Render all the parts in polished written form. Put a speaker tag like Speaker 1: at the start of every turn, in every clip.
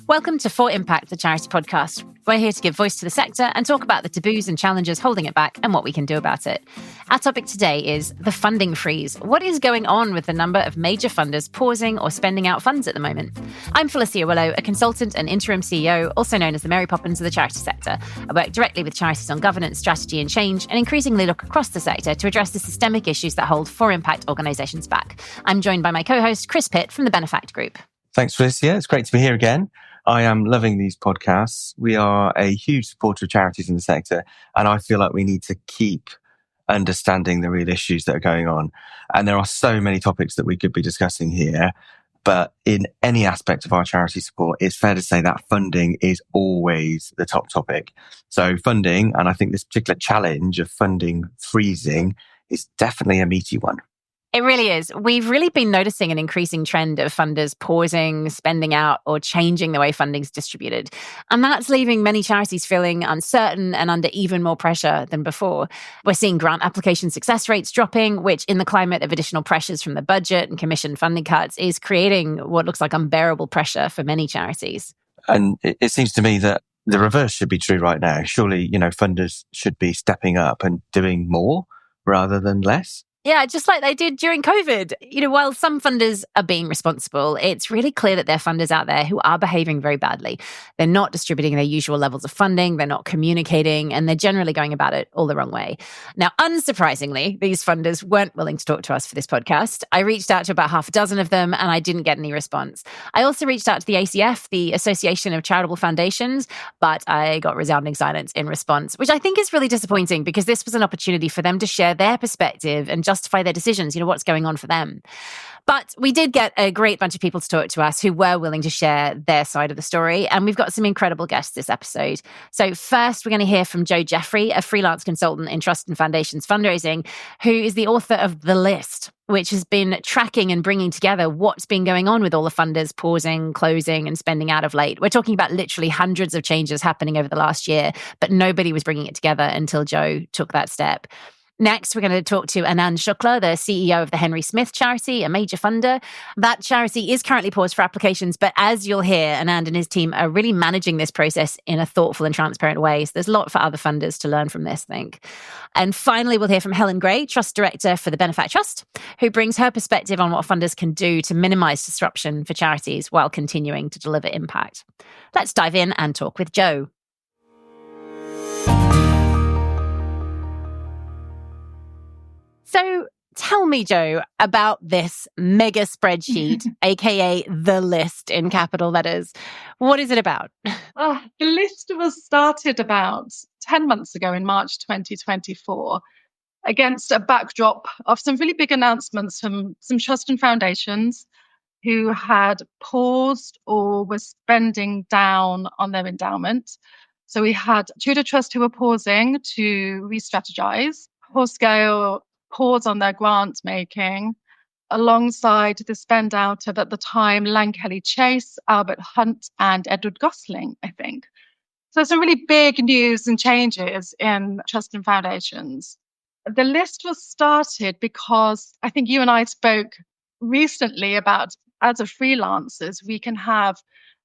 Speaker 1: Welcome to For Impact, the charity podcast. We're here to give voice to the sector and talk about the taboos and challenges holding it back and what we can do about it. Our topic today is the funding freeze. What is going on with the number of major funders pausing or spending out funds at the moment? I'm Felicia Willow, a consultant and interim CEO, also known as the Mary Poppins of the charity sector. I work directly with charities on governance, strategy and change, and increasingly look across the sector to address the systemic issues that hold For Impact organisations back. I'm joined by my co-host, Chris Pitt from the Benefact Group.
Speaker 2: Thanks, Felicia. It's great to be here again. I am loving these podcasts. We are a huge supporter of charities in the sector, and I feel like we need to keep understanding the real issues that are going on. And there are so many topics that we could be discussing here, but in any aspect of our charity support, it's fair to say that funding is always the top topic. So funding, and I think this particular challenge of funding freezing, is definitely a meaty one.
Speaker 1: It really is. We've really been noticing an increasing trend of funders pausing, spending out, or changing the way funding's distributed. And that's leaving many charities feeling uncertain and under even more pressure than before. We're seeing grant application success rates dropping, which in the climate of additional pressures from the budget and commission funding cuts is creating what looks like unbearable pressure for many charities.
Speaker 2: And it seems to me that the reverse should be true right now. Surely, funders should be stepping up and doing more rather than less.
Speaker 1: Yeah, just like they did during COVID. While some funders are being responsible, it's really clear that there are funders out there who are behaving very badly. They're not distributing their usual levels of funding, they're not communicating, and they're generally going about it all the wrong way. Now, unsurprisingly, these funders weren't willing to talk to us for this podcast. I reached out to about half a dozen of them, and I didn't get any response. I also reached out to the ACF, the Association of Charitable Foundations, but I got resounding silence in response, which I think is really disappointing because this was an opportunity for them to share their perspective and justify their decisions, what's going on for them. But we did get a great bunch of people to talk to us who were willing to share their side of the story. And we've got some incredible guests this episode. So first, we're going to hear from Joe Jeffrey, a freelance consultant in Trust and Foundations fundraising, who is the author of The List, which has been tracking and bringing together what's been going on with all the funders pausing, closing, and spending out of late. We're talking about literally hundreds of changes happening over the last year, but nobody was bringing it together until Joe took that step. Next, we're going to talk to Anand Shukla, the CEO of the Henry Smith charity, a major funder. That charity is currently paused for applications, but as you'll hear, Anand and his team are really managing this process in a thoughtful and transparent way. So there's a lot for other funders to learn from this, I think. And finally, we'll hear from Helen Gray, Trust Director for the Benefact Trust, who brings her perspective on what funders can do to minimize disruption for charities while continuing to deliver impact. Let's dive in and talk with Joe. So tell me, Joe, about this mega spreadsheet, aka The List in capital letters. What is it about?
Speaker 3: The list was started about 10 months ago in March 2024 against a backdrop of some really big announcements from some trust and foundations who had paused or were spending down on their endowment. So we had Tudor Trust who were pausing to re-strategize, Horscale pause on their grant making, alongside the spend out of, at the time, Lankelly Chase, Albert Hunt, and Edward Gosling, I think. So some really big news and changes in trust and foundations. The list was started because I think you and I spoke recently about, as a freelancers, we can have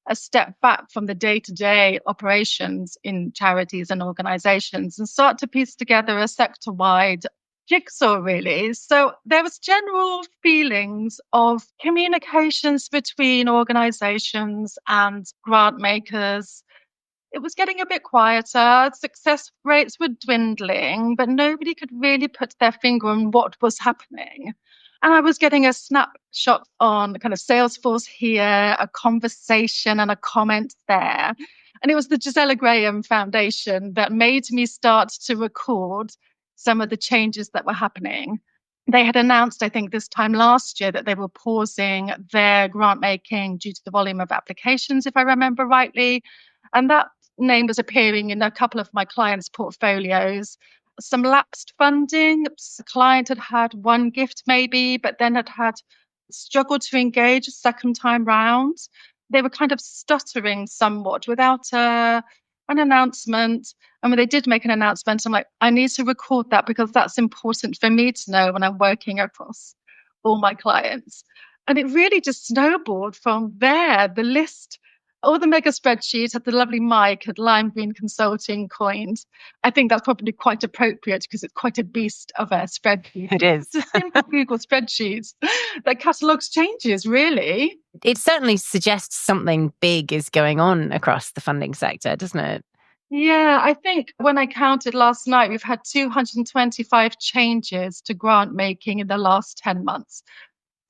Speaker 3: a step back from the day-to-day operations in charities and organizations and start to piece together a sector-wide jigsaw, really. So there was general feelings of communications between organizations and grant makers. It was getting a bit quieter. Success rates were dwindling, but nobody could really put their finger on what was happening. And I was getting a snapshot on kind of Salesforce here, a conversation and a comment there. And it was the Gisela Graham Foundation that made me start to record some of the changes that were happening. They had announced, I think, this time last year that they were pausing their grant making due to the volume of applications, if I remember rightly. And that name was appearing in a couple of my clients' portfolios. Some lapsed funding. A client had had one gift maybe, but then had struggled to engage a second time round. They were kind of stuttering somewhat without an announcement. And when they did make an announcement, I'm like, I need to record that because that's important for me to know when I'm working across all my clients. And it really just snowballed from there. The list all the mega spreadsheets had the lovely Mike at Lime Green Consulting coined. I think that's probably quite appropriate because it's quite a beast of a spreadsheet.
Speaker 1: It is.
Speaker 3: It's a simple Google spreadsheet that catalogues changes, really.
Speaker 1: It certainly suggests something big is going on across the funding sector, doesn't it?
Speaker 3: Yeah, I think when I counted last night, we've had 225 changes to grant making in the last 10 months.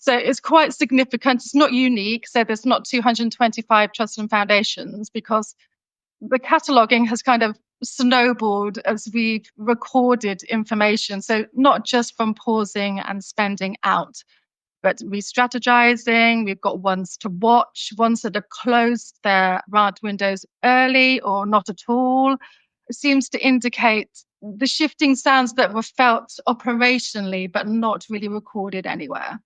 Speaker 3: So it's quite significant. It's not unique. So there's not 225 trusts and foundations because the cataloguing has kind of snowballed as we've recorded information. So not just from pausing and spending out, but re-strategizing. We've got ones to watch, ones that have closed their grant windows early or not at all. It seems to indicate the shifting sands that were felt operationally, but not really recorded anywhere.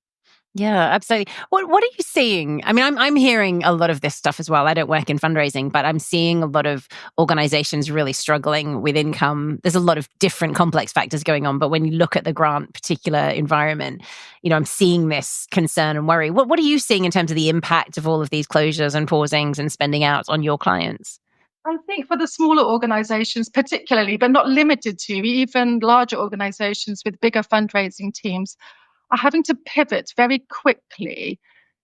Speaker 1: Yeah, absolutely. What are you seeing? I mean, I'm hearing a lot of this stuff as well. I don't work in fundraising, but I'm seeing a lot of organizations really struggling with income. There's a lot of different complex factors going on, but when you look at the grant particular environment, I'm seeing this concern and worry. What are you seeing in terms of the impact of all of these closures and pausings and spending out on your clients?
Speaker 3: I think for the smaller organizations, particularly, but not limited to, even larger organizations with bigger fundraising teams, are having to pivot very quickly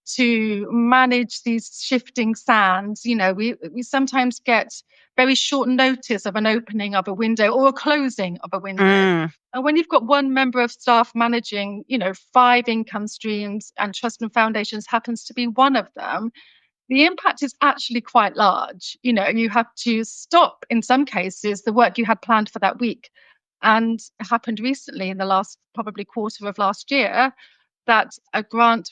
Speaker 3: to manage these shifting sands. We sometimes get very short notice of an opening of a window or a closing of a window. And when you've got one member of staff managing, 5 income streams and trust and foundations happens to be one of them, the impact is actually quite large. You have to stop, in some cases, the work you had planned for that week. And it happened recently in the last probably quarter of last year that a grant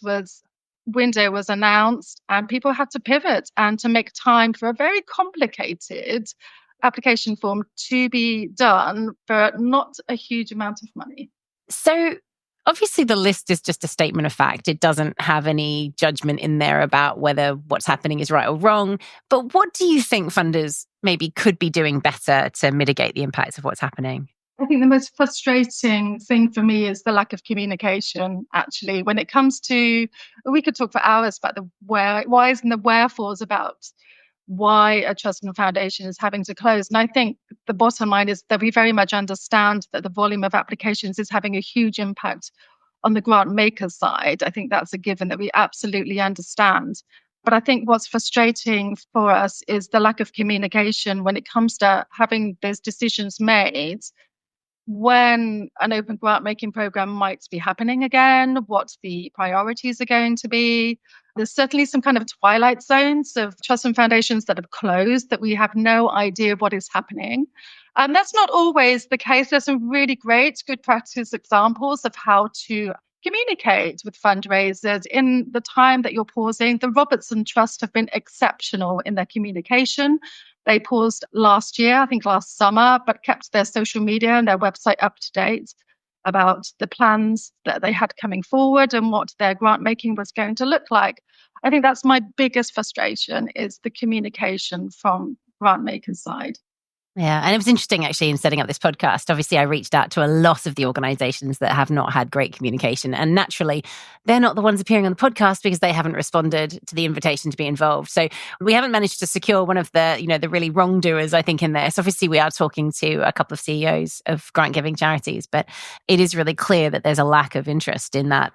Speaker 3: window was announced and people had to pivot and to make time for a very complicated application form to be done for not a huge amount of money.
Speaker 1: So obviously the list is just a statement of fact. It doesn't have any judgment in there about whether what's happening is right or wrong. But what do you think funders maybe could be doing better to mitigate the impacts of what's happening?
Speaker 3: I think the most frustrating thing for me is the lack of communication, actually. When it comes to, we could talk for hours about the whys and the wherefores about why a trust and foundation is having to close. And I think the bottom line is that we very much understand that the volume of applications is having a huge impact on the grant maker side. I think that's a given that we absolutely understand. But I think what's frustrating for us is the lack of communication when it comes to having those decisions made when an open grant making program might be happening again, what the priorities are going to be. There's certainly some kind of twilight zones of trusts and foundations that have closed that we have no idea what is happening. And that's not always the case. There's some really great good practice examples of how to communicate with fundraisers in the time that you're pausing. The Robertson Trust have been exceptional in their communication. They paused last year, I think last summer, but kept their social media and their website up to date about the plans that they had coming forward and what their grant making was going to look like. I think that's my biggest frustration is the communication from grant makers' side.
Speaker 1: Yeah. And it was interesting, actually, in setting up this podcast. Obviously, I reached out to a lot of the organizations that have not had great communication. And naturally, they're not the ones appearing on the podcast because they haven't responded to the invitation to be involved. So we haven't managed to secure one of the, the really wrongdoers, I think, in this. Obviously, we are talking to a couple of CEOs of grant-giving charities, but it is really clear that there's a lack of interest in that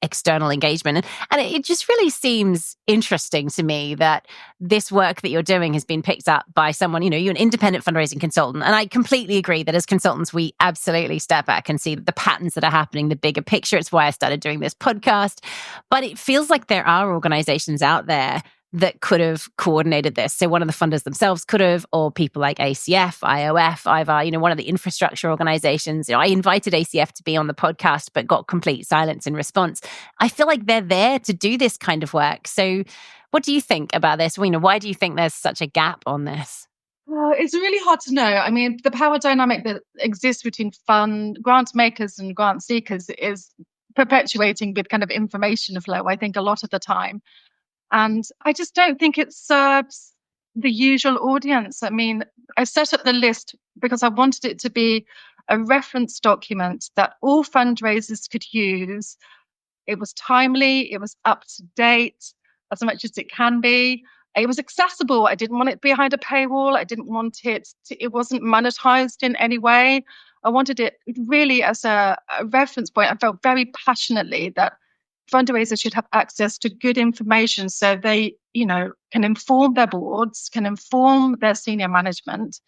Speaker 1: external engagement. And it just really seems interesting to me that this work that you're doing has been picked up by someone, you're an independent fundraising consultant. And I completely agree that as consultants, we absolutely step back and see the patterns that are happening, the bigger picture. It's why I started doing this podcast. But it feels like there are organizations out there that could have coordinated this. So one of the funders themselves could have, or people like ACF, IOF, IVAR, one of the infrastructure organizations. I invited ACF to be on the podcast, but got complete silence in response. I feel like they're there to do this kind of work. So what do you think about this? Why do you think there's such a gap on this?
Speaker 3: Well, it's really hard to know. I mean, the power dynamic that exists between grant makers and grant seekers is perpetuating with kind of information flow, I think, a lot of the time. And I just don't think it serves the usual audience. I mean, I set up the list because I wanted it to be a reference document that all fundraisers could use. It was timely, it was up to date as much as it can be. It was accessible. I didn't want it behind a paywall. I didn't want it wasn't monetized in any way. I wanted it really as a reference point. I felt very passionately that fundraisers should have access to good information so they, can inform their boards, can inform their senior management.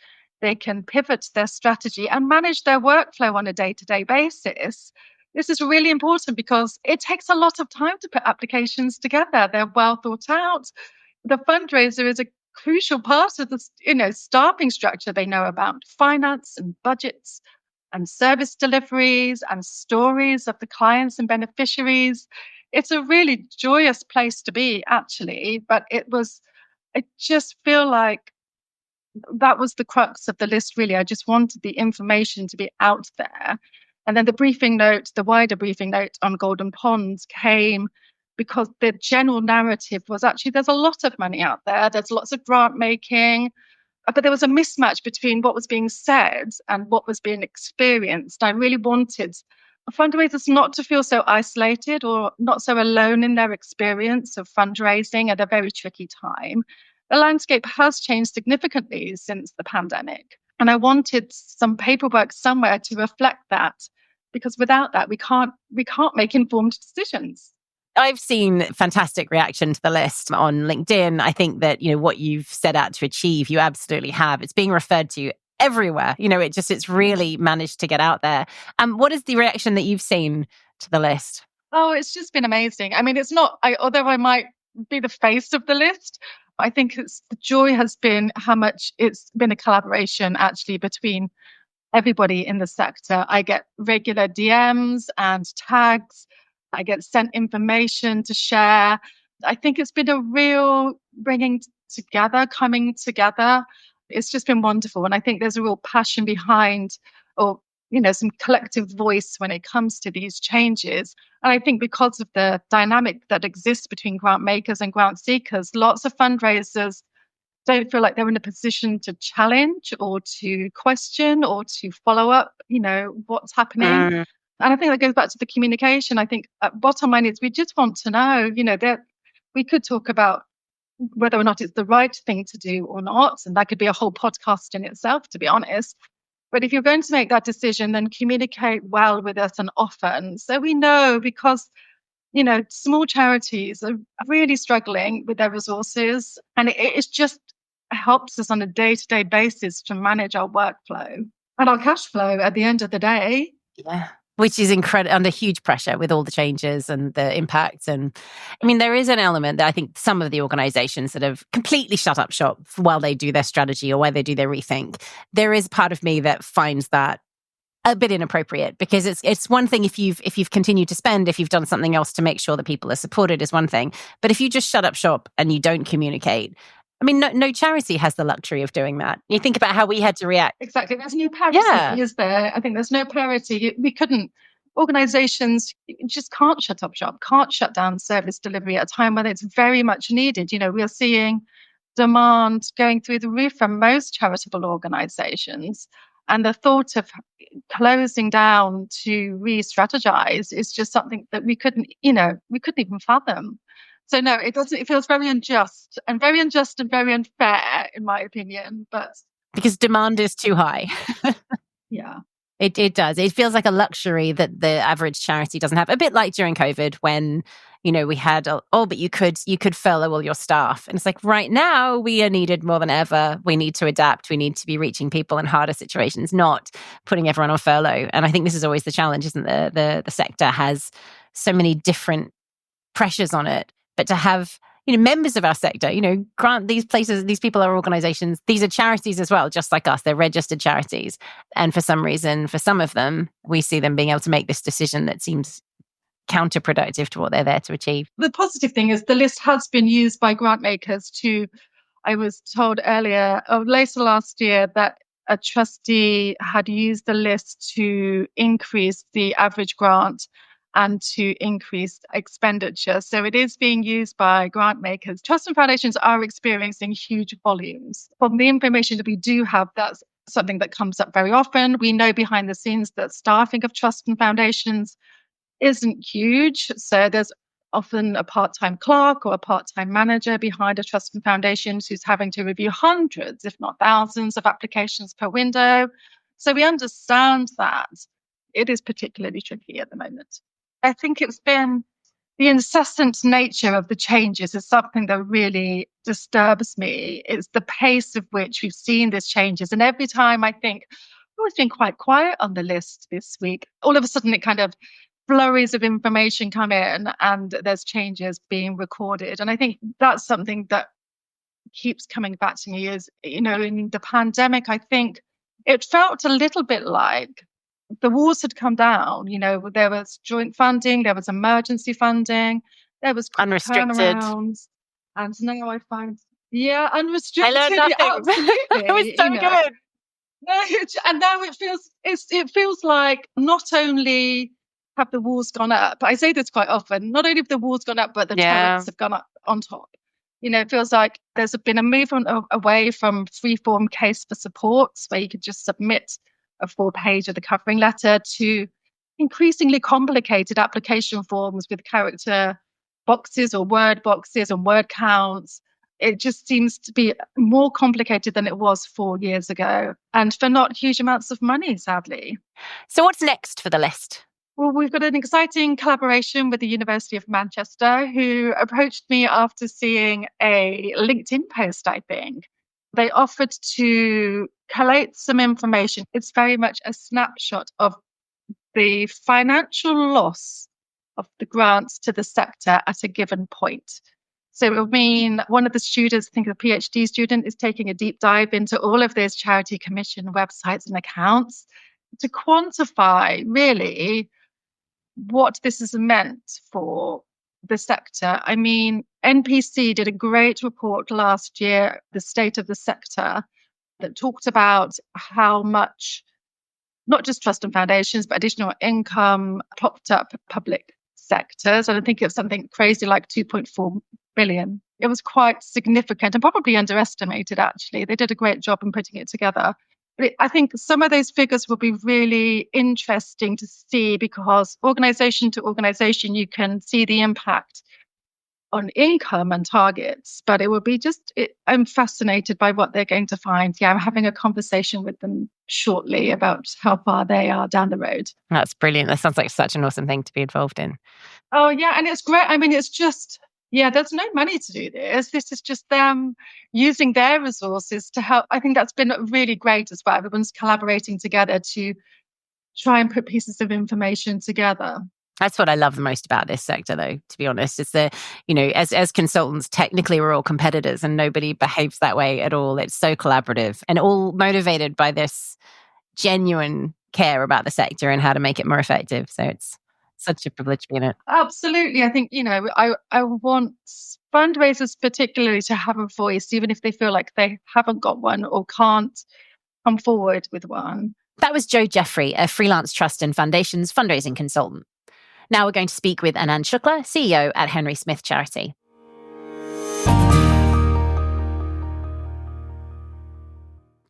Speaker 3: They can pivot their strategy and manage their workflow on a day-to-day basis. This is really important because it takes a lot of time to put applications together. They're well thought out. The fundraiser is a crucial part of the, staffing structure. They know about finance and budgets and service deliveries and stories of the clients and beneficiaries. It's a really joyous place to be, actually. But I just feel like that was the crux of the list, really. I just wanted the information to be out there. And then the wider briefing note on Golden Ponds came because the general narrative was actually there's a lot of money out there. There's lots of grant making, but there was a mismatch between what was being said and what was being experienced. I really wanted fundraisers not to feel so isolated or not so alone in their experience of fundraising at a very tricky time. The landscape has changed significantly since the pandemic. And I wanted some paperwork somewhere to reflect that, because without that, we can't make informed decisions.
Speaker 1: I've seen fantastic reaction to the list on LinkedIn. I think that, what you've set out to achieve, you absolutely have. It's being referred to everywhere. It's really managed to get out there. What is the reaction that you've seen to the list?
Speaker 3: Oh, it's just been amazing. I mean, although I might be the face of the list, I think the joy has been how much it's been a collaboration actually between everybody in the sector. I get regular DMs and tags. I get sent information to share. I think it's been a real coming together. It's just been wonderful. And I think there's a real passion behind, some collective voice when it comes to these changes. And I think because of the dynamic that exists between grant makers and grant seekers, lots of fundraisers don't feel like they're in a position to challenge or to question or to follow up, what's happening. And I think that goes back to the communication. I think bottom line is we just want to know, that we could talk about whether or not it's the right thing to do or not. And that could be a whole podcast in itself, to be honest. But if you're going to make that decision, then communicate well with us and often. So we know, because, small charities are really struggling with their resources. And it just helps us on a day-to-day basis to manage our workflow and our cash flow at the end of the day.
Speaker 1: Yeah. Which is under huge pressure with all the changes and the impacts. And I mean, there is an element that I think some of the organizations that have completely shut up shop while they do their strategy or while they do their rethink, there is part of me that finds that a bit inappropriate, because it's one thing if you've continued to spend, if you've done something else to make sure that people are supported is one thing. But if you just shut up shop and you don't communicate, I mean, no charity has the luxury of doing that. You think about how we had to react.
Speaker 3: Exactly. There's no parity, is there? I think there's no parity. We couldn't. Organizations just can't shut up shop, can't shut down service delivery at a time when it's very much needed. We are seeing demand going through the roof from most charitable organizations. And the thought of closing down to re-strategize is just something that we couldn't even fathom. So no, it doesn't. It feels very unjust and very unfair, in my opinion. But
Speaker 1: because demand is too high.
Speaker 3: Yeah,
Speaker 1: it does. It feels like a luxury that the average charity doesn't have. A bit like during COVID, when we had but you could furlough all your staff, and it's like right now we are needed more than ever. We need to adapt. We need to be reaching people in harder situations, not putting everyone on furlough. And I think this is always the challenge, isn't it? The sector has so many different pressures on it. But to have, members of our sector, grant these places, these people are organizations, these are charities as well, just like us. They're registered charities. And for some reason, for some of them, we see them being able to make this decision that seems counterproductive to what they're there to achieve.
Speaker 3: The positive thing is the list has been used by grant makers I was told later last year that a trustee had used the list to increase the average grant and to increase expenditure. So it is being used by grant makers. Trusts and foundations are experiencing huge volumes. From the information that we do have, that's something that comes up very often. We know behind the scenes that staffing of trusts and foundations isn't huge. So there's often a part-time clerk or a part-time manager behind a trust and foundations who's having to review hundreds, if not thousands, of applications per window. So we understand that it is particularly tricky at the moment. I think it's been the incessant nature of the changes is something that really disturbs me. It's the pace of which we've seen these changes. And every time I think, oh, it's been quite quiet on the list this week, all of a sudden it kind of flurries of information come in and there's changes being recorded. And I think that's something that keeps coming back to me is, in the pandemic, I think it felt a little bit like the walls had come down. There was joint funding, there was emergency funding, there was quick
Speaker 1: Unrestricted.
Speaker 3: turnarounds. And now I find, unrestricted.
Speaker 1: I learned nothing.
Speaker 3: Absolutely.
Speaker 1: It was so good.
Speaker 3: And now it feels like not only have the walls gone up, I say this quite often, not only have the walls gone up, but the turrets have gone up on top. It feels like there's been a movement away from free-form case for supports, where you could just submit a full page of the covering letter, to increasingly complicated application forms with character boxes or word boxes and word counts. It just seems to be more complicated than it was 4 years ago, and for not huge amounts of money, sadly.
Speaker 1: So what's next for the list?
Speaker 3: Well, we've got an exciting collaboration with the University of Manchester, who approached me after seeing a LinkedIn post, I think. They offered to collate some information. It's very much a snapshot of the financial loss of the grants to the sector at a given point. So it will mean one of the students, I think a PhD student, is taking a deep dive into all of those Charity Commission websites and accounts to quantify really what this has meant for the sector. I mean, NPC did a great report last year, The State of the Sector, that talked about how much, not just trust and foundations, but additional income popped up public sectors. And I think it was something crazy like 2.4 billion. It was quite significant and probably underestimated, actually. They did a great job in putting it together. But I think some of those figures will be really interesting to see, because organization to organization, you can see the impact on income and targets, but it will be I'm fascinated by what they're going to find. Yeah, I'm having a conversation with them shortly about how far they are down the road.
Speaker 1: That's brilliant. That sounds like such an awesome thing to be involved in.
Speaker 3: Oh, yeah. And it's great. I mean, it's just, there's no money to do this. This is just them using their resources to help. I think that's been really great as well. Everyone's collaborating together to try and put pieces of information together.
Speaker 1: That's what I love the most about this sector, though, to be honest. It's as consultants, technically we're all competitors and nobody behaves that way at all. It's so collaborative and all motivated by this genuine care about the sector and how to make it more effective. So it's such a privilege to be in it.
Speaker 3: Absolutely. I think, I want fundraisers particularly to have a voice, even if they feel like they haven't got one or can't come forward with one.
Speaker 1: That was Jo Jeffrey, a freelance trust and foundations fundraising consultant. Now we're going to speak with Anand Shukla, CEO at Henry Smith Charity.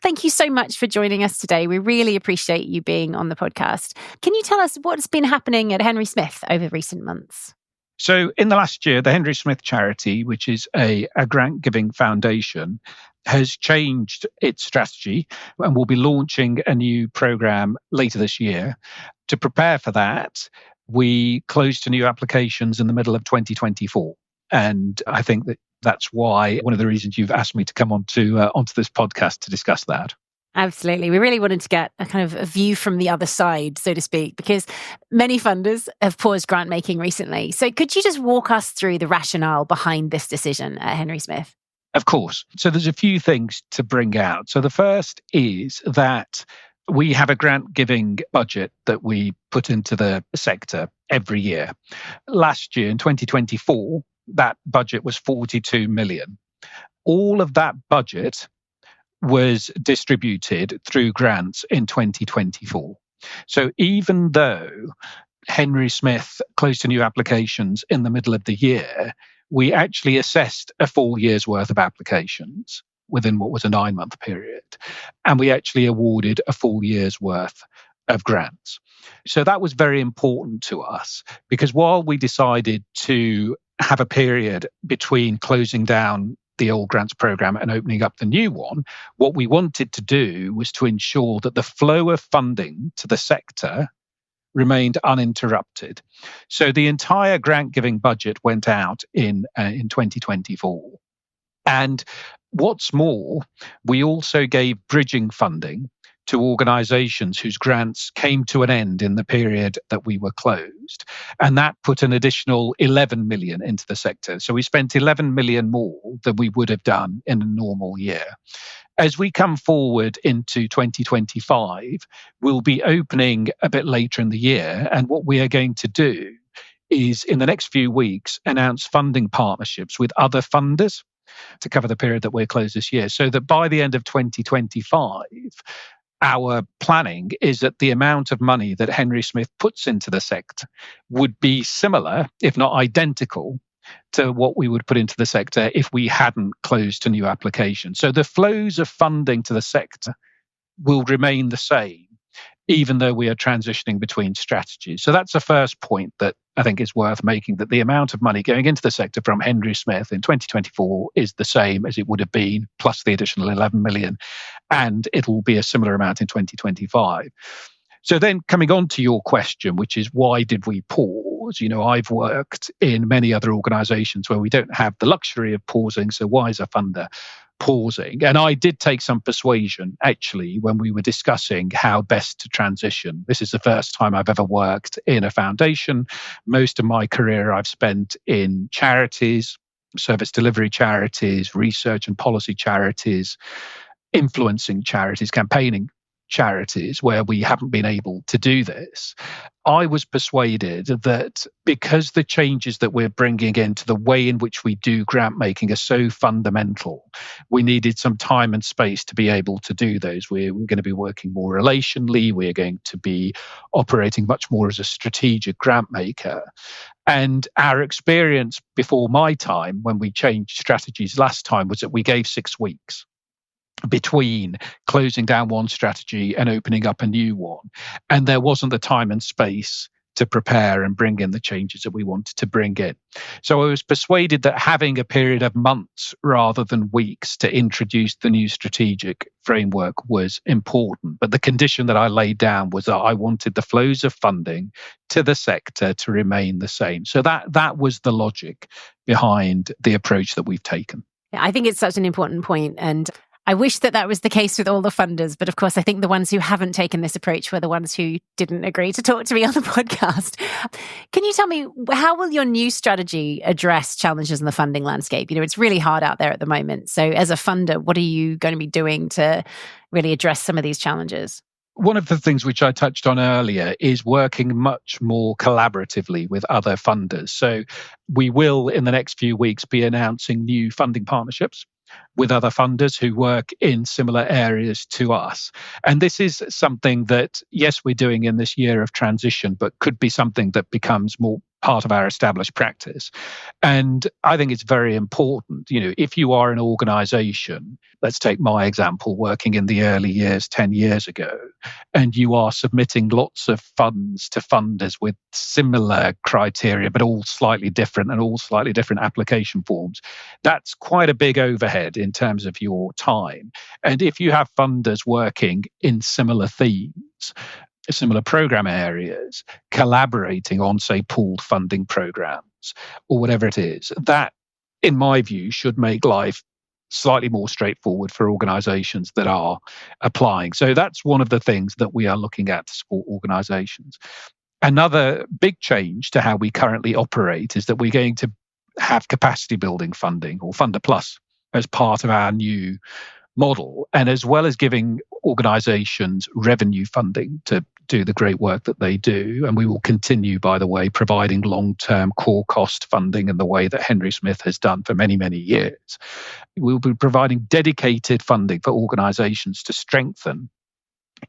Speaker 1: Thank you so much for joining us today. We really appreciate you being on the podcast. Can you tell us what's been happening at Henry Smith over recent months?
Speaker 4: So in the last year, the Henry Smith Charity, which is a grant-giving foundation, has changed its strategy and will be launching a new program later this year. To prepare for that, we closed to new applications in the middle of 2024. And I think that's why one of the reasons you've asked me to come onto this podcast to discuss that.
Speaker 1: Absolutely. We really wanted to get a kind of a view from the other side, so to speak, because many funders have paused grant making recently. So could you just walk us through the rationale behind this decision at Henry Smith?
Speaker 4: Of course. So there's a few things to bring out. So the first is that we have a grant giving budget that we put into the sector every year. Last year, in 2024, that budget was 42 million. All of that budget was distributed through grants in 2024. So even though Henry Smith closed to new applications in the middle of the year, we actually assessed a full year's worth of applications within what was a 9-month period. And we actually awarded a full year's worth of grants. So that was very important to us, because while we decided to have a period between closing down the old grants program and opening up the new one, what we wanted to do was to ensure that the flow of funding to the sector remained uninterrupted. So the entire grant giving budget went out in 2024. And what's more, we also gave bridging funding to organisations whose grants came to an end in the period that we were closed. And that put an additional 11 million into the sector. So we spent 11 million more than we would have done in a normal year. As we come forward into 2025, we'll be opening a bit later in the year. And what we are going to do is, in the next few weeks, announce funding partnerships with other funders to cover the period that we're closed this year, so that by the end of 2025, our planning is that the amount of money that Henry Smith puts into the sector would be similar, if not identical, to what we would put into the sector if we hadn't closed to new applications. So the flows of funding to the sector will remain the same, even though we are transitioning between strategies. So that's the first point that I think is worth making, that the amount of money going into the sector from Henry Smith in 2024 is the same as it would have been, plus the additional 11 million, and it will be a similar amount in 2025. So then coming on to your question, which is why did we pause? I've worked in many other organisations where we don't have the luxury of pausing, so why is a funder pausing? And I did take some persuasion, actually, when we were discussing how best to transition. This is the first time I've ever worked in a foundation. Most of my career I've spent in charities, service delivery charities, research and policy charities, influencing charities, campaigning charities, where we haven't been able to do this. I was persuaded that because the changes that we're bringing into the way in which we do grant making are so fundamental, we needed some time and space to be able to do those. We're going to be working more relationally. We're going to be operating much more as a strategic grant maker. And our experience before my time, when we changed strategies last time, was that we gave 6 weeks between closing down one strategy and opening up a new one. And there wasn't the time and space to prepare and bring in the changes that we wanted to bring in. So I was persuaded that having a period of months rather than weeks to introduce the new strategic framework was important. But the condition that I laid down was that I wanted the flows of funding to the sector to remain the same. So that was the logic behind the approach that we've taken.
Speaker 1: I think it's such an important point, and I wish that was the case with all the funders, but of course, I think the ones who haven't taken this approach were the ones who didn't agree to talk to me on the podcast. Can you tell me, how will your new strategy address challenges in the funding landscape? It's really hard out there at the moment. So as a funder, what are you going to be doing to really address some of these challenges?
Speaker 4: One of the things which I touched on earlier is working much more collaboratively with other funders. So we will, in the next few weeks, be announcing new funding partnerships with other funders who work in similar areas to us. And this is something that, yes, we're doing in this year of transition, but could be something that becomes more part of our established practice. And I think it's very important, if you are an organization, let's take my example, working in the early years, 10 years ago, and you are submitting lots of funds to funders with similar criteria, but all slightly different and all slightly different application forms, that's quite a big overhead in terms of your time. And if you have funders working in similar themes, similar program areas, collaborating on, say, pooled funding programs or whatever it is, that, in my view, should make life slightly more straightforward for organizations that are applying. So that's one of the things that we are looking at to support organizations. Another big change to how we currently operate is that we're going to have capacity building funding, or Funder Plus, as part of our new model. And as well as giving organizations revenue funding to do the great work that they do, and we will continue, by the way, providing long-term core cost funding in the way that Henry Smith has done for many, many years. We'll be providing dedicated funding for organizations to strengthen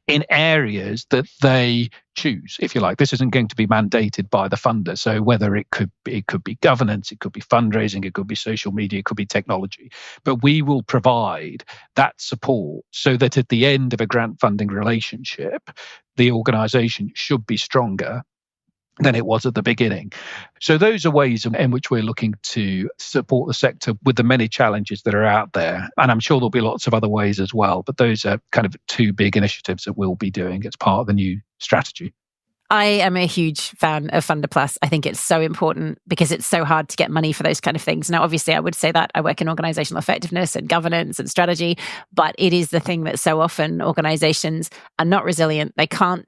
Speaker 4: in areas that they choose, if you like. This isn't going to be mandated by the funder. So whether it could be governance, it could be fundraising, it could be social media, it could be technology. But we will provide that support so that at the end of a grant funding relationship, the organisation should be stronger than it was at the beginning. So those are ways in which we're looking to support the sector with the many challenges that are out there. And I'm sure there'll be lots of other ways as well. But those are kind of two big initiatives that we'll be doing as part of the new strategy.
Speaker 1: I am a huge fan of Funder Plus. I think it's so important because it's so hard to get money for those kind of things. Now, obviously, I would say that I work in organizational effectiveness and governance and strategy, but it is the thing that so often organizations are not resilient. They can't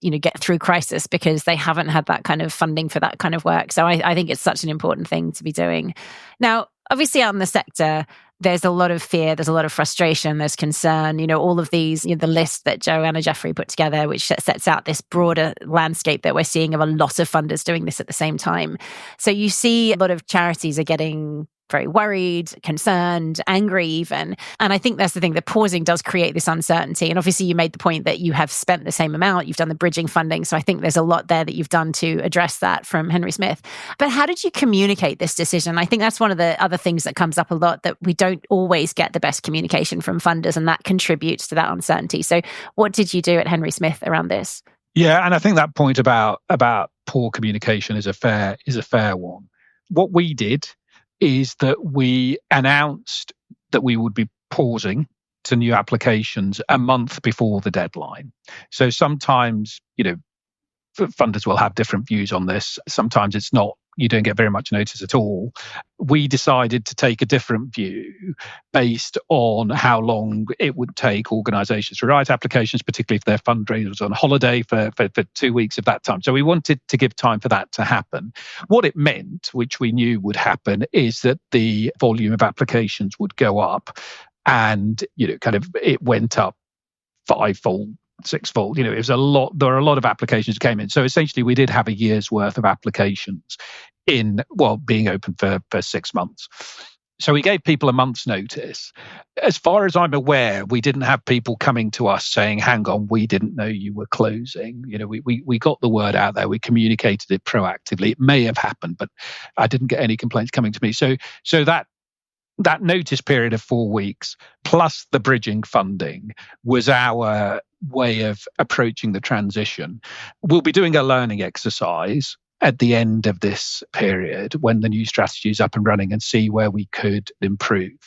Speaker 1: get through crisis because they haven't had that kind of funding for that kind of work. So I think it's such an important thing to be doing. Now, obviously out in the sector, there's a lot of fear, there's a lot of frustration, there's concern, all of these, the list that Joanna Jeffrey put together, which sets out this broader landscape that we're seeing of a lot of funders doing this at the same time. So you see a lot of charities are getting very worried, concerned, angry even. And I think that's the thing, that pausing does create this uncertainty. And obviously you made the point that you have spent the same amount, you've done the bridging funding. So I think there's a lot there that you've done to address that from Henry Smith. But how did you communicate this decision? I think that's one of the other things that comes up a lot, that we don't always get the best communication from funders, and that contributes to that uncertainty. So what did you do at Henry Smith around this?
Speaker 4: Yeah, and I think that point about poor communication is a fair one. What we did is that we announced that we would be pausing to new applications a month before the deadline. So sometimes, funders will have different views on this. Sometimes it's not, you don't get very much notice at all. We decided to take a different view based on how long it would take organisations to write applications, particularly if their fundraiser was on holiday for 2 weeks of that time. So we wanted to give time for that to happen. What it meant, which we knew would happen, is that the volume of applications would go up, and it went up fivefold, sixfold. It was a lot. There were a lot of applications that came in. So essentially, we did have a year's worth of applications being open for 6 months. So we gave people a month's notice. As far as I'm aware, we didn't have people coming to us saying, hang on, we didn't know you were closing. We got the word out there. We communicated it proactively. It may have happened, but I didn't get any complaints coming to me. So that notice period of 4 weeks plus the bridging funding was our way of approaching the transition. We'll be doing a learning exercise at the end of this period when the new strategy is up and running, and see where we could improve.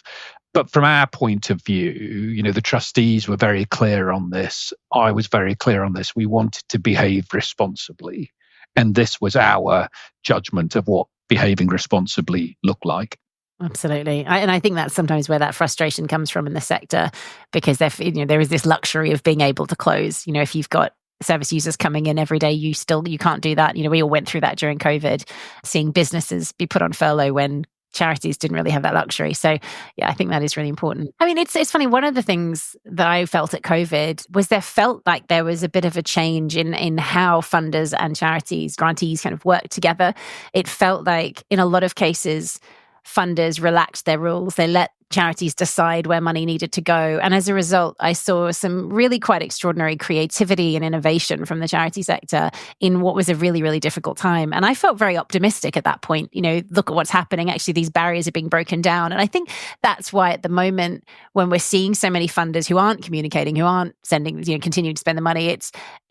Speaker 4: But from our point of view, the trustees were very clear on this. I was very clear on this. We wanted to behave responsibly. And this was our judgment of what behaving responsibly looked like.
Speaker 1: Absolutely. And I think that's sometimes where that frustration comes from in the sector, because there is this luxury of being able to close. If you've got service users coming in every day, you can't do that. We all went through that during COVID, seeing businesses be put on furlough when charities didn't really have that luxury. So yeah, I think that is really important. I mean, it's funny. One of the things that I felt at COVID was there felt like there was a bit of a change in how funders and charities, grantees kind of work together. It felt like in a lot of cases, funders relaxed their rules. They let charities decide where money needed to go. And as a result, I saw some really quite extraordinary creativity and innovation from the charity sector in what was a really, really difficult time. And I felt very optimistic at that point. Look at what's happening. Actually, these barriers are being broken down. And I think that's why at the moment, when we're seeing so many funders who aren't communicating, who aren't sending, continuing to spend the money,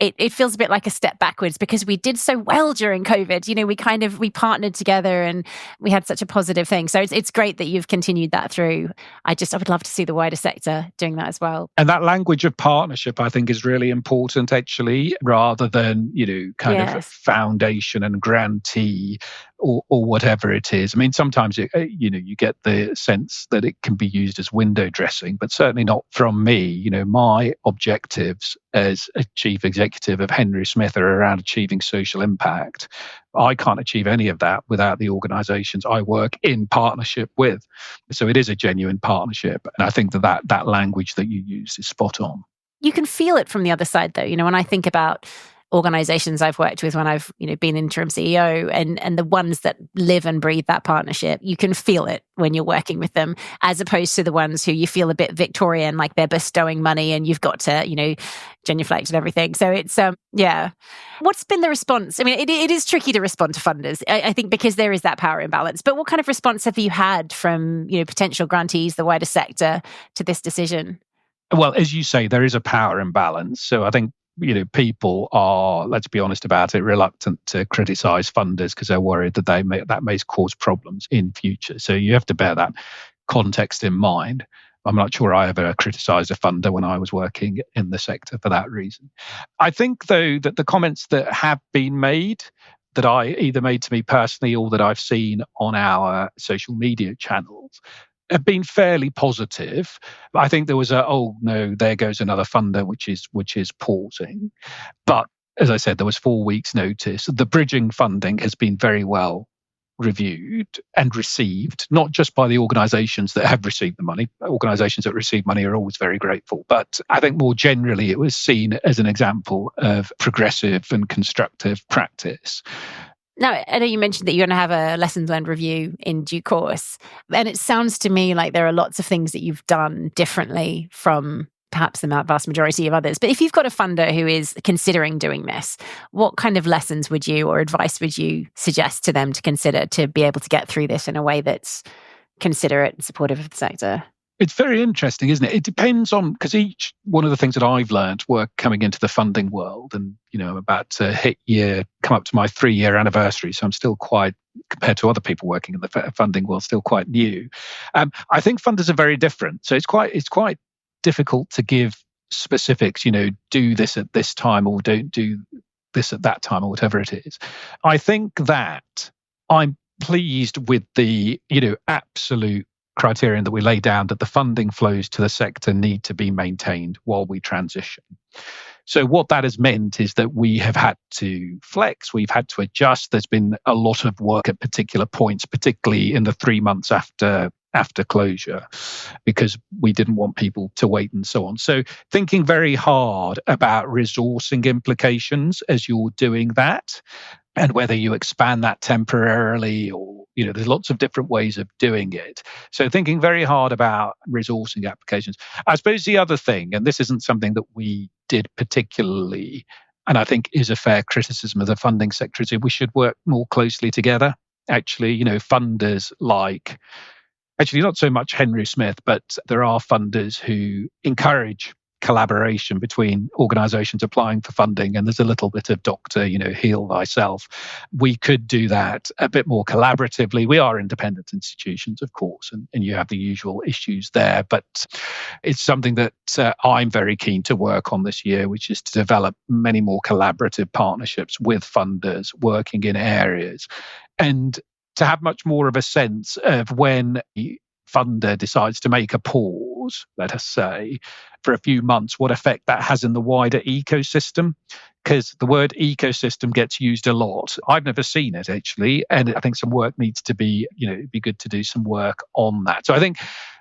Speaker 1: it feels a bit like a step backwards, because we did so well during COVID. We partnered together and we had such a positive thing. So it's great that you've continued that through. I would love to see the wider sector doing that as well. And
Speaker 4: that language of partnership, I think, is really important, actually, rather than, of foundation and grantee or whatever it is. I mean, sometimes, you get the sense that it can be used as window dressing, but certainly not from me. My objectives as a chief executive of Henry Smith are around achieving social impact. I can't achieve any of that without the organisations I work in partnership with. So it is a genuine partnership. And I think that language that you use is spot on.
Speaker 1: You can feel it from the other side, though. When I think about organizations I've worked with when I've, been interim CEO, and the ones that live and breathe that partnership, you can feel it when you're working with them, as opposed to the ones who you feel a bit Victorian, like they're bestowing money and you've got to, genuflect and everything. So it's, yeah. What's been the response? I mean, it is tricky to respond to funders, I think, because there is that power imbalance. But what kind of response have you had from, potential grantees, the wider sector, to this decision?
Speaker 4: Well, as you say, there is a power imbalance. So I think, people are, let's be honest about it, reluctant to criticize funders because they're worried that that may cause problems in future. So you have to bear that context in mind. I'm not sure I ever criticized a funder when I was working in the sector for that reason. I think, though, that the comments that have been made, that I either made to me personally or that I've seen on our social media channels, have been fairly positive. I think there was oh no, there goes another funder, which is pausing. But as I said, there was 4 weeks notice. The bridging funding has been very well reviewed and received, not just by the organisations that have received the money. Organisations that receive money are always very grateful. But I think more generally, it was seen as an example of progressive and constructive practice.
Speaker 1: Now, I know you mentioned that you're going to have a lessons learned review in due course. And it sounds to me like there are lots of things that you've done differently from perhaps the vast majority of others. But if you've got a funder who is considering doing this, what kind of lessons would you or advice would you suggest to them to consider to be able to get through this in a way that's considerate and supportive of the sector?
Speaker 4: It's very interesting, isn't it? It depends on, because one of the things that I've learned work coming into the funding world, and I'm about to come up to my 3-year anniversary, so I'm still quite, compared to other people working in the funding world, still quite new. I think funders are very different, so it's quite difficult to give specifics. Do this at this time or don't do this at that time or whatever it is. I think that I'm pleased with the absolute criterion that we lay down, that the funding flows to the sector need to be maintained while we transition. So what that has meant is that we have had to flex, we've had to adjust. There's been a lot of work at particular points, particularly in the 3 months after closure, because we didn't want people to wait and so on. So thinking very hard about resourcing implications as you're doing that, and whether you expand that temporarily or, there's lots of different ways of doing it. So thinking very hard about resourcing applications. I suppose the other thing, and this isn't something that we did particularly, and I think is a fair criticism of the funding sector, is that we should work more closely together. Actually, funders like, actually not so much Henry Smith, but there are funders who encourage collaboration between organisations applying for funding, and there's a little bit of Dr. Heal thyself. We could do that a bit more collaboratively. We are independent institutions, of course, and you have the usual issues there, but it's something that I'm very keen to work on this year, which is to develop many more collaborative partnerships with funders working in areas, and to have much more of a sense of when a funder decides to make a pause, let us say, for a few months, what effect that has in the wider ecosystem. Because the word ecosystem gets used a lot. I've never seen it, actually, and I think some work needs to be, it'd be good to do some work on that. So I think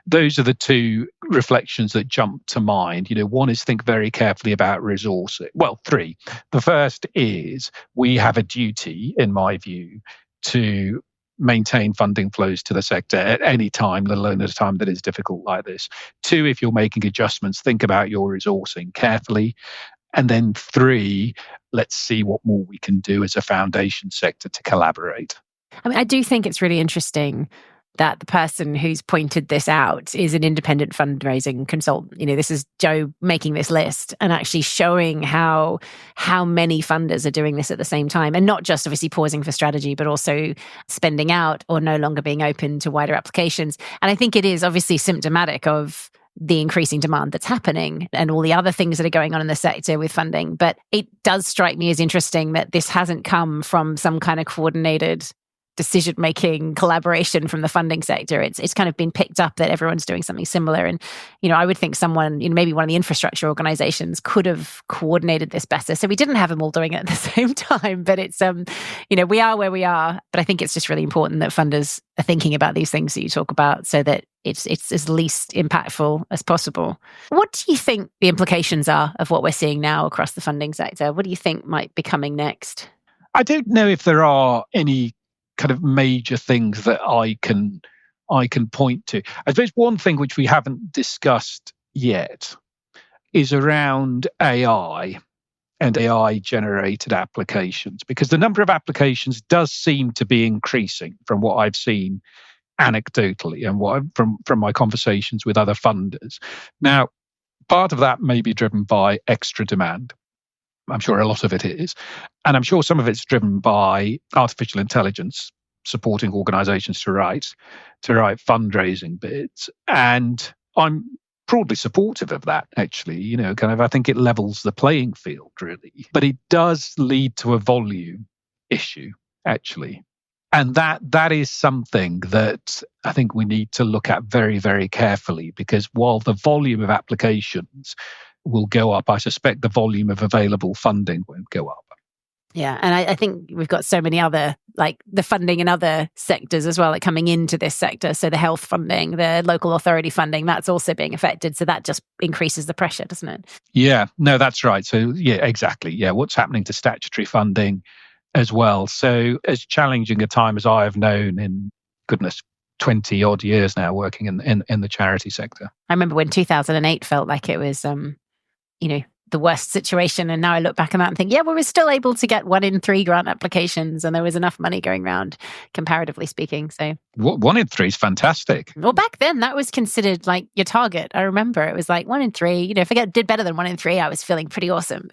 Speaker 4: those are the two reflections that jump to mind. One is think very carefully about resourcing. Well, 3. The first is we have a duty, in my view, to maintain funding flows to the sector at any time, let alone at a time that is difficult like this. 2, if you're making adjustments, think about your resourcing carefully. And then 3, let's see what more we can do as a foundation sector to collaborate.
Speaker 1: I mean, I do think it's really interesting that the person who's pointed this out is an independent fundraising consultant. This is Joe making this list and actually showing how many funders are doing this at the same time, and not just obviously pausing for strategy, but also spending out or no longer being open to wider applications. And I think it is obviously symptomatic of the increasing demand that's happening and all the other things that are going on in the sector with funding. But it does strike me as interesting that this hasn't come from some kind of coordinated decision-making collaboration from the funding sector. It's kind of been picked up that everyone's doing something similar. And, I would think someone, maybe one of the infrastructure organizations could have coordinated this better. So we didn't have them all doing it at the same time, but it's, we are where we are. But I think it's just really important that funders are thinking about these things that you talk about so that it's as least impactful as possible. What do you think the implications are of what we're seeing now across the funding sector? What do you think might be coming next?
Speaker 4: I don't know if there are any kind of major things that I can point to. I suppose one thing which we haven't discussed yet is around AI and AI generated applications, because the number of applications does seem to be increasing from what I've seen anecdotally and from my conversations with other funders. Now, part of that may be driven by extra demand. I'm sure a lot of it is. And I'm sure some of it's driven by artificial intelligence supporting organizations to write fundraising bids. And I'm broadly supportive of that, actually. I think it levels the playing field, really. But it does lead to a volume issue, actually. And that is something that I think we need to look at very, very carefully, because while the volume of applications will go up, I suspect the volume of available funding won't go up.
Speaker 1: Yeah, and I think we've got so many other, like the funding in other sectors as well, like coming into this sector. So the health funding, the local authority funding, that's also being affected. So that just increases the pressure, doesn't it? Yeah, no, that's right. So yeah, exactly. Yeah, what's happening to statutory funding as well. So as challenging a time as I have known in, 20 odd years now working in the charity sector. I remember when 2008 felt like it was, the worst situation. And now I look back on that and think, yeah, we were still able to get 1 in 3 grant applications and there was enough money going around, comparatively speaking. So 1 in 3 is fantastic. Well, back then that was considered like your target. I remember it was like 1 in 3, if I did better than 1 in 3, I was feeling pretty awesome.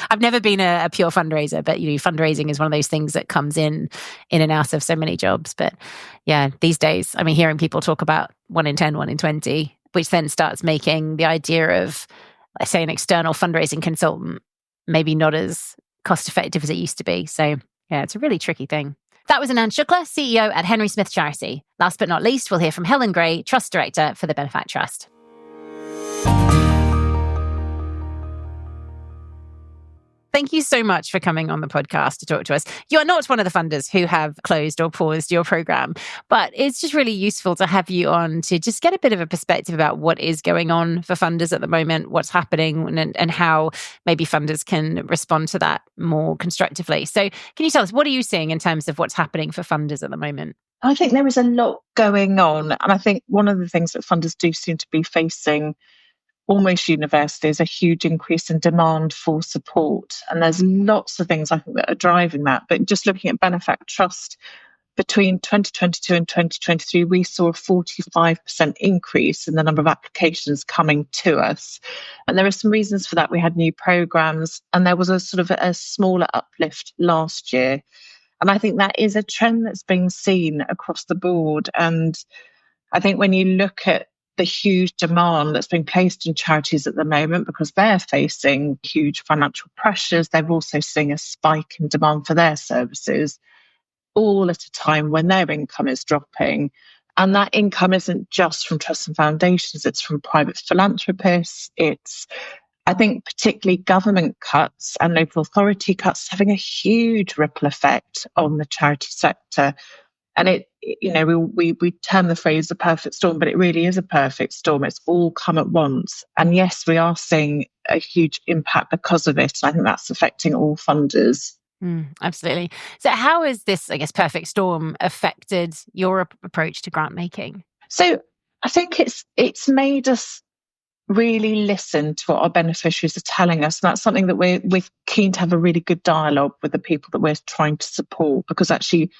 Speaker 1: I've never been a pure fundraiser, but fundraising is one of those things that comes in and out of so many jobs. But yeah, these days, hearing people talk about 1 in 10, 1 in 20, which then starts making the idea of, I say, an external fundraising consultant, maybe not as cost effective as it used to be. So yeah, it's a really tricky thing. That was Anand Shukla, CEO at Henry Smith Charity. Last but not least, we'll hear from Helen Gray, Trust Director for the Benefact Trust. Thank you so much for coming on the podcast to talk to us. You are not one of the funders who have closed or paused your program, but it's just really useful to have you on to just get a bit of a perspective about what is going on for funders at the moment, what's happening, and how maybe funders can respond to that more constructively. So can you tell us, what are you seeing in terms of what's happening for funders at the moment?
Speaker 5: I think there is a lot going on. And I think one of the things that funders do seem to be facing almost universally is a huge increase in demand for support. And there's lots of things I think that are driving that. But just looking at Benefact Trust, between 2022 and 2023, we saw a 45% increase in the number of applications coming to us. And there are some reasons for that. We had new programs and there was a sort of a smaller uplift last year. And I think that is a trend that's being seen across the board. And I think when you look at the huge demand that's been placed in charities at the moment, because they're facing huge financial pressures, they're also seeing a spike in demand for their services, all at a time when their income is dropping. And that income isn't just from trusts and foundations, it's from private philanthropists. It's, I think, particularly government cuts and local authority cuts having a huge ripple effect on the charity sector. And we term the phrase the perfect storm, but it really is a perfect storm. It's all come at once. And yes, we are seeing a huge impact because of it. I think that's affecting all funders.
Speaker 1: Absolutely. So how has this, perfect storm affected your approach to grant making?
Speaker 5: So I think it's made us really listen to what our beneficiaries are telling us. And that's something that we're keen to have a really good dialogue with the people that we're trying to support, because actually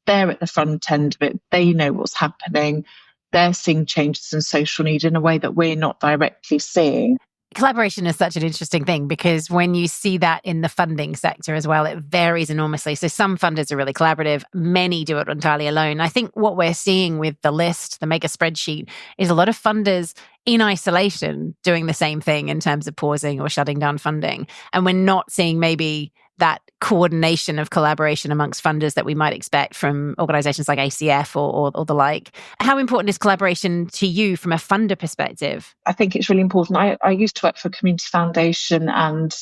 Speaker 5: they're at the front end of it. They know what's happening. They're seeing changes in social need in a way that we're not directly seeing.
Speaker 1: Collaboration is such an interesting thing, because when you see that in the funding sector as well, it varies enormously. So some funders are really collaborative. Many do it entirely alone. I think what we're seeing with the list, the mega spreadsheet, is a lot of funders in isolation doing the same thing in terms of pausing or shutting down funding. And we're not seeing maybe that coordination of collaboration amongst funders that we might expect from organisations like ACF or the like. How important is collaboration to you from a funder perspective?
Speaker 5: I think it's really important. I used to work for a community foundation, and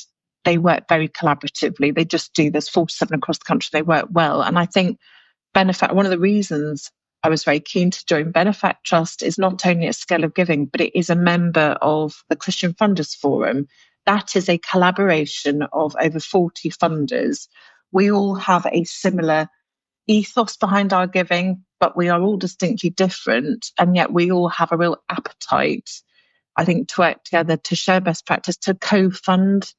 Speaker 5: they work very collaboratively. They just do. There's 47 across the country. They work well. And I think Benefact, one of the reasons I was very keen to join Benefact Trust is not only a scale of giving, but it is a member of the Christian Funders Forum. That is a collaboration of over 40 funders. We all have a similar ethos behind our giving, but we are all distinctly different. And yet we all have a real appetite, I think, to work together, to share best practice, to co-fund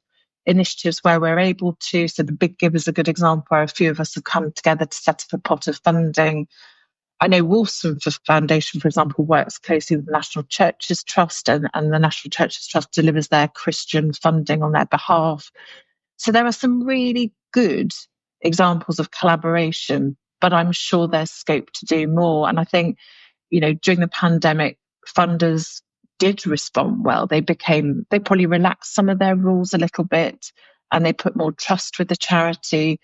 Speaker 5: initiatives where we're able to. So the Big Give is a good example where a few of us have come together to set up a pot of funding. I know Wolfson Foundation, for example, works closely with the National Churches Trust, and the National Churches Trust delivers their Christian funding on their behalf. So there are some really good examples of collaboration, but I'm sure there's scope to do more. And I think, during the pandemic, funders did respond well. They probably relaxed some of their rules a little bit, and they put more trust with the charity.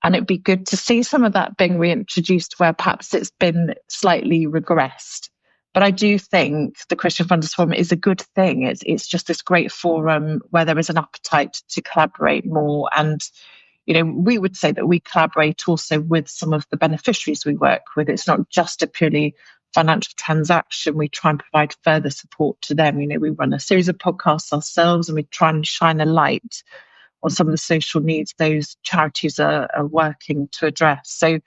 Speaker 5: And it'd be good to see some of that being reintroduced where perhaps it's been slightly regressed. But I do think the Christian Funders Forum is a good thing. It's just this great forum where there is an appetite to collaborate more. And, we would say that we collaborate also with some of the beneficiaries we work with. It's not just a purely financial transaction. We try and provide further support to them. We run a series of podcasts ourselves, and we try and shine a light on some of the social needs those charities are working to address. So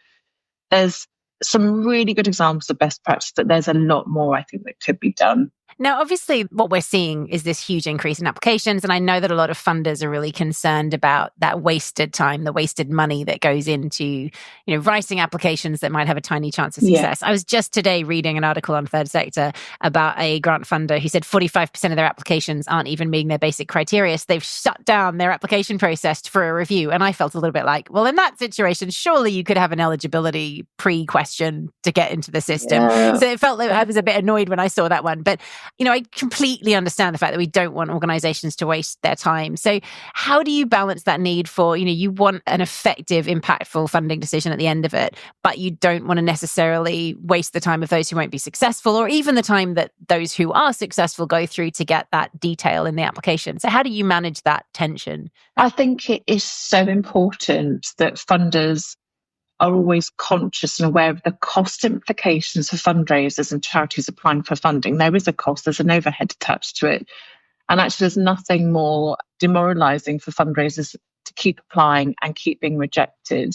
Speaker 5: there's some really good examples of best practice, but there's a lot more I think that could be done.
Speaker 1: Now, obviously, what we're seeing is this huge increase in applications. And I know that a lot of funders are really concerned about that wasted time, the wasted money that goes into, writing applications that might have a tiny chance of success. Yeah. I was just today reading an article on Third Sector about a grant funder who said 45% of their applications aren't even meeting their basic criteria. So they've shut down their application process for a review. And I felt a little bit like, well, in that situation, surely you could have an eligibility pre-question to get into the system. Yeah. So it felt like I was a bit annoyed when I saw that one. But I completely understand the fact that we don't want organizations to waste their time. So how do you balance that need for, you want an effective, impactful funding decision at the end of it, but you don't want to necessarily waste the time of those who won't be successful, or even the time that those who are successful go through to get that detail in the application. So how do you manage that tension?
Speaker 5: I think it is so important that funders are always conscious and aware of the cost implications for fundraisers and charities applying for funding. There is a cost, there's an overhead attached to it. And actually, there's nothing more demoralizing for fundraisers to keep applying and keep being rejected.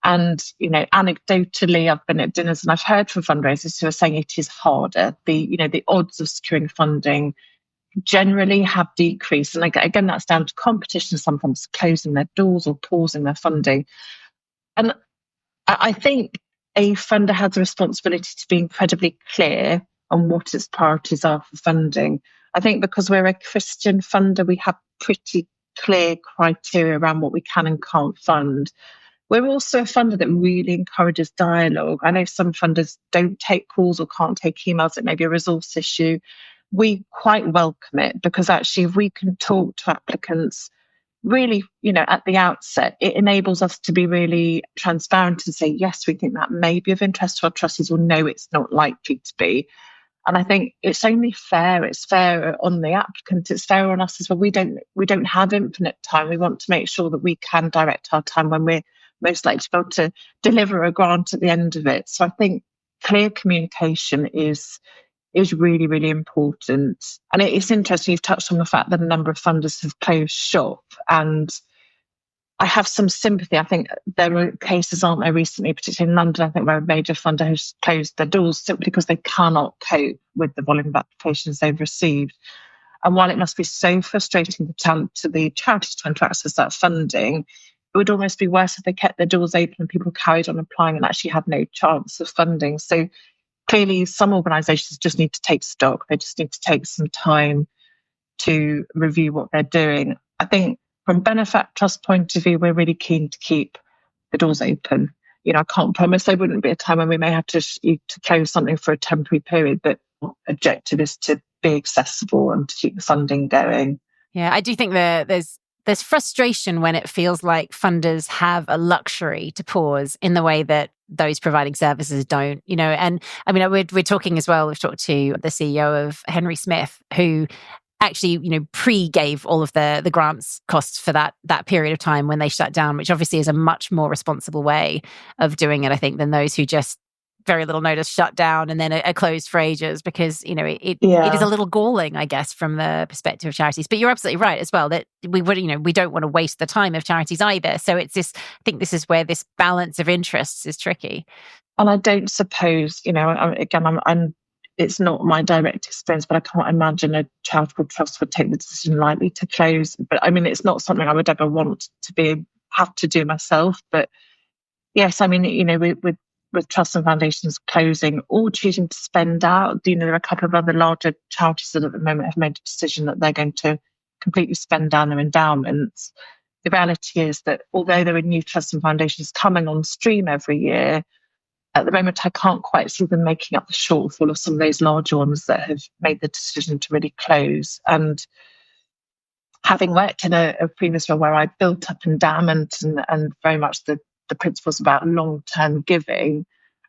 Speaker 5: And, anecdotally, I've been at dinners and I've heard from fundraisers who are saying it is harder. The odds of securing funding generally have decreased. And again, that's down to competition, sometimes closing their doors or pausing their funding. And I think a funder has a responsibility to be incredibly clear on what its priorities are for funding. I think because we're a Christian funder, we have pretty clear criteria around what we can and can't fund. We're also a funder that really encourages dialogue. I know some funders don't take calls or can't take emails. It may be a resource issue. We quite welcome it because actually if we can talk to applicants really, at the outset, it enables us to be really transparent and say, yes, we think that may be of interest to our trustees, or no, it's not likely to be. And I think it's only fair. It's fair on the applicant. It's fair on us as well. We don't have infinite time. We want to make sure that we can direct our time when we're most likely to be able to deliver a grant at the end of it. So I think clear communication is really, really important. And it's interesting, you've touched on the fact that a number of funders have closed shop. And I have some sympathy. I think there were cases, aren't there, recently, particularly in London, I think, where a major funder has closed their doors simply because they cannot cope with the volume of applications they've received. And while it must be so frustrating to the charities trying to access that funding, it would almost be worse if they kept their doors open and people carried on applying and actually had no chance of funding. So clearly, some organisations just need to take stock. They just need to take some time to review what they're doing. I think from Benefact Trust point of view, we're really keen to keep the doors open. I can't promise there wouldn't be a time when we may have to close something for a temporary period, but our objective is to be accessible and to keep the funding going.
Speaker 1: Yeah, I do think there's there's frustration when it feels like funders have a luxury to pause in the way that those providing services don't, and I mean, we're talking as well. We've talked to the CEO of Henry Smith, who actually, pre-gave all of the grants costs for that period of time when they shut down, which obviously is a much more responsible way of doing it, I think, than those who just very little notice shut down and then are closed for ages, because, it is a little galling, I guess, from the perspective of charities. But you're absolutely right as well that we don't want to waste the time of charities either. So it's this, I think this is where this balance of interests is tricky.
Speaker 5: And I don't suppose, I'm it's not my direct experience, but I can't imagine a charitable trust would take the decision lightly to close. But I mean, it's not something I would ever want to have to do myself. But yes, I mean, with trusts and foundations closing or choosing to spend out, there are a couple of other larger charities that at the moment have made a decision that they're going to completely spend down their endowments. The reality is that although there are new trusts and foundations coming on stream every year, at the moment, I can't quite see them making up the shortfall of some of those larger ones that have made the decision to really close. And having worked in a previous role where I built up endowment and very much the principles about long-term giving,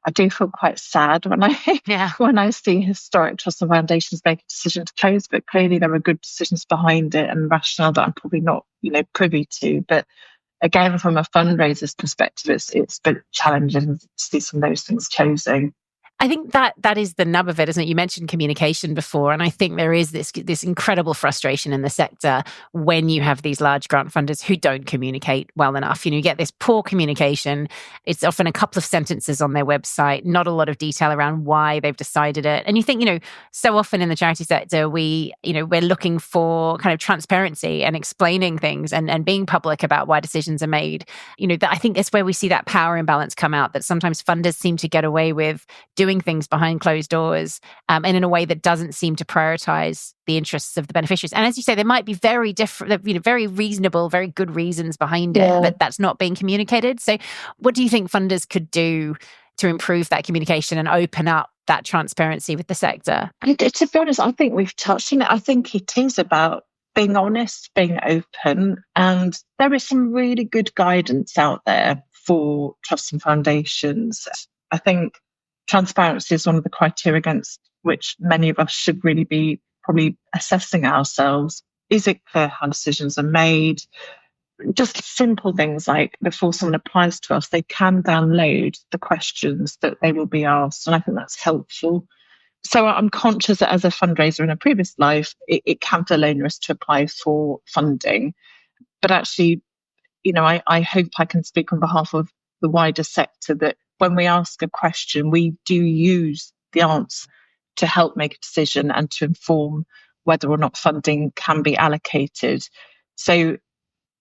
Speaker 5: I do feel quite sad when I see historic trusts and foundations make a decision to close. But clearly, there are good decisions behind it and rationale that I'm probably not, privy to. But again, from a fundraiser's perspective, it's a bit challenging to see some of those things closing.
Speaker 1: I think that is the nub of it, isn't it? You mentioned communication before, and I think there is this incredible frustration in the sector when you have these large grant funders who don't communicate well enough. You get this poor communication. It's often a couple of sentences on their website, not a lot of detail around why they've decided it. And you think, so often in the charity sector, we're looking for kind of transparency and explaining things and being public about why decisions are made. I think that's where we see that power imbalance come out, that sometimes funders seem to get away with doing things behind closed doors and in a way that doesn't seem to prioritize the interests of the beneficiaries. And as you say, there might be very different, very reasonable, very good reasons behind it, but that's not being communicated. So what do you think funders could do to improve that communication and open up that transparency with the sector?
Speaker 5: To be honest, I think we've touched on it. I think it is about being honest, being open, and there is some really good guidance out there for trusts and foundations. I think transparency is one of the criteria against which many of us should really be probably assessing ourselves. Is it clear how decisions are made? Just simple things like before someone applies to us, they can download the questions that they will be asked. And I think that's helpful. So I'm conscious that as a fundraiser in a previous life, it can feel onerous to apply for funding. But actually, I hope I can speak on behalf of the wider sector that when we ask a question, we do use the answer to help make a decision and to inform whether or not funding can be allocated. So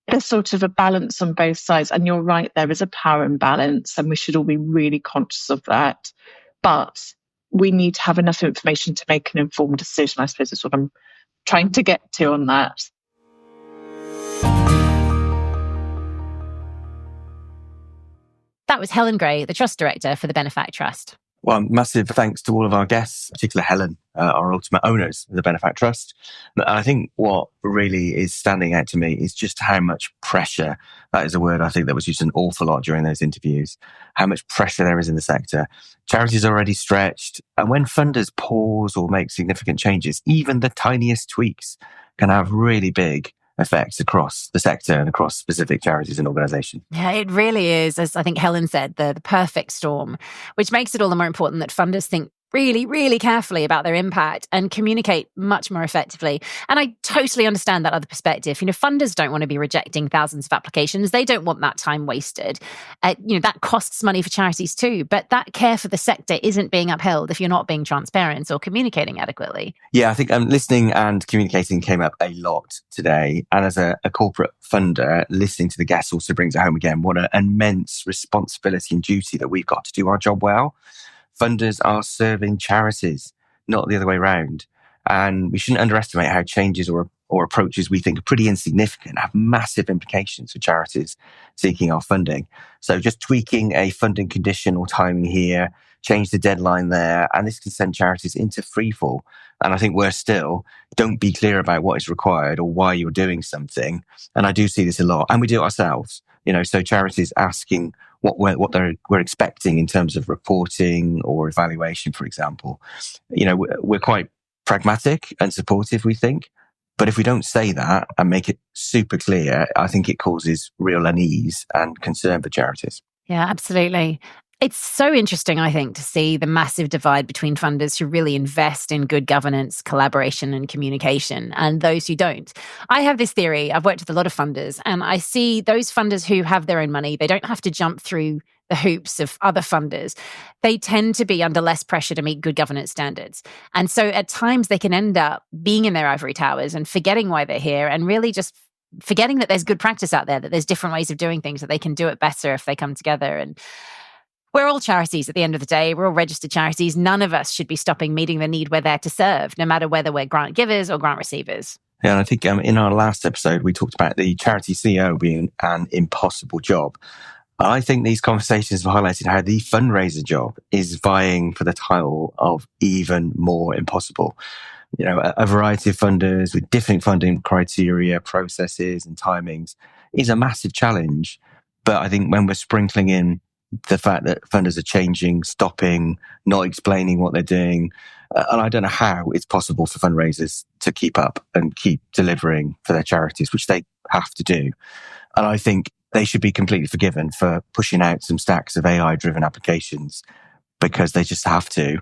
Speaker 5: there's sort of a balance on both sides. And you're right, there is a power imbalance, and we should all be really conscious of that. But we need to have enough information to make an informed decision. I suppose is what I'm trying to get to on that.
Speaker 1: That was Helen Gray, the Trust Director for the Benefact Trust.
Speaker 2: Well, massive thanks to all of our guests, particularly Helen, our ultimate owners of the Benefact Trust. And I think what really is standing out to me is just how much pressure, that is a word I think that was used an awful lot during those interviews, how much pressure there is in the sector. Charities are already stretched. And when funders pause or make significant changes, even the tiniest tweaks can have really big effects across the sector and across specific charities and organisations.
Speaker 1: Yeah, it really is, as I think Helen said, the perfect storm, which makes it all the more important that funders think really, really carefully about their impact and communicate much more effectively. And I totally understand that other perspective. Funders don't want to be rejecting thousands of applications. They don't want that time wasted. That costs money for charities too. But that care for the sector isn't being upheld if you're not being transparent or communicating adequately.
Speaker 2: Yeah, I think listening and communicating came up a lot today. And as a corporate funder, listening to the guests also brings it home again. What an immense responsibility and duty that we've got to do our job well. Funders are serving charities, not the other way around. And we shouldn't underestimate how changes or approaches we think are pretty insignificant have massive implications for charities seeking our funding. So just tweaking a funding condition or timing here change the deadline there, and this can send charities into freefall. And I think worse still, don't be clear about what is required or why you're doing something. And I do see this a lot, and we do it ourselves. So charities asking what we're expecting in terms of reporting or evaluation, for example. We're quite pragmatic and supportive, we think. But if we don't say that and make it super clear, I think it causes real unease and concern for charities.
Speaker 1: Yeah, absolutely. It's so interesting, I think, to see the massive divide between funders who really invest in good governance, collaboration, and communication, and those who don't. I have this theory. I've worked with a lot of funders, and I see those funders who have their own money, they don't have to jump through the hoops of other funders. They tend to be under less pressure to meet good governance standards. And so at times they can end up being in their ivory towers and forgetting why they're here, and really just forgetting that there's good practice out there, that there's different ways of doing things, that they can do it better if they come together. And we're all charities at the end of the day. We're all registered charities. None of us should be stopping meeting the need we're there to serve, no matter whether we're grant givers or grant receivers.
Speaker 2: Yeah, and I think in our last episode, we talked about the charity CEO being an impossible job. I think these conversations have highlighted how the fundraiser job is vying for the title of even more impossible. A variety of funders with different funding criteria, processes and timings is a massive challenge. But I think when we're sprinkling in the fact that funders are changing, stopping, not explaining what they're doing, and I don't know how it's possible for fundraisers to keep up and keep delivering for their charities, which they have to do. And I think they should be completely forgiven for pushing out some stacks of AI-driven applications because they just have to,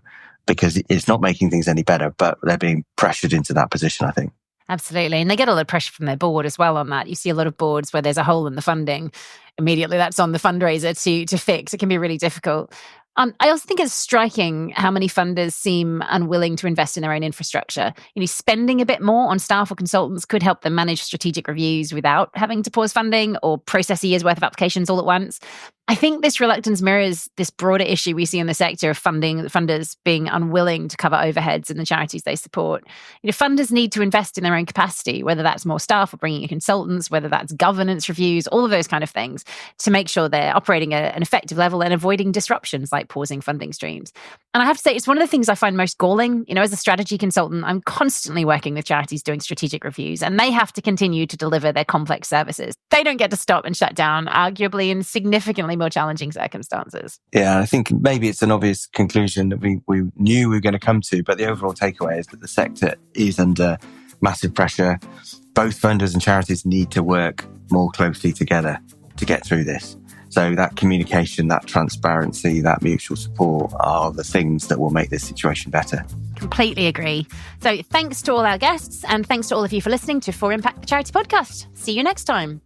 Speaker 2: because it's not making things any better, but they're being pressured into that position, I think. Absolutely.
Speaker 1: And they get a lot of pressure from their board as well on that. You see a lot of boards where there's a hole in the funding. Immediately that's on the fundraiser to fix. It can be really difficult. I also think it's striking how many funders seem unwilling to invest in their own infrastructure. Spending a bit more on staff or consultants could help them manage strategic reviews without having to pause funding or process a year's worth of applications all at once. I think this reluctance mirrors this broader issue we see in the sector of funders being unwilling to cover overheads in the charities they support. Funders need to invest in their own capacity, whether that's more staff or bringing in consultants, whether that's governance reviews, all of those kind of things, to make sure they're operating at an effective level and avoiding disruptions like pausing funding streams. And I have to say, it's one of the things I find most galling. As a strategy consultant, I'm constantly working with charities doing strategic reviews, and they have to continue to deliver their complex services. They don't get to stop and shut down, arguably in significantly more challenging circumstances.
Speaker 2: Yeah, I think maybe it's an obvious conclusion that we knew we were going to come to, but the overall takeaway is that the sector is under massive pressure. Both funders and charities need to work more closely together to get through this. So that communication, that transparency, that mutual support are the things that will make this situation better.
Speaker 1: Completely agree. So thanks to all our guests, and thanks to all of you for listening to For Impact, the Charity Podcast. See you next time.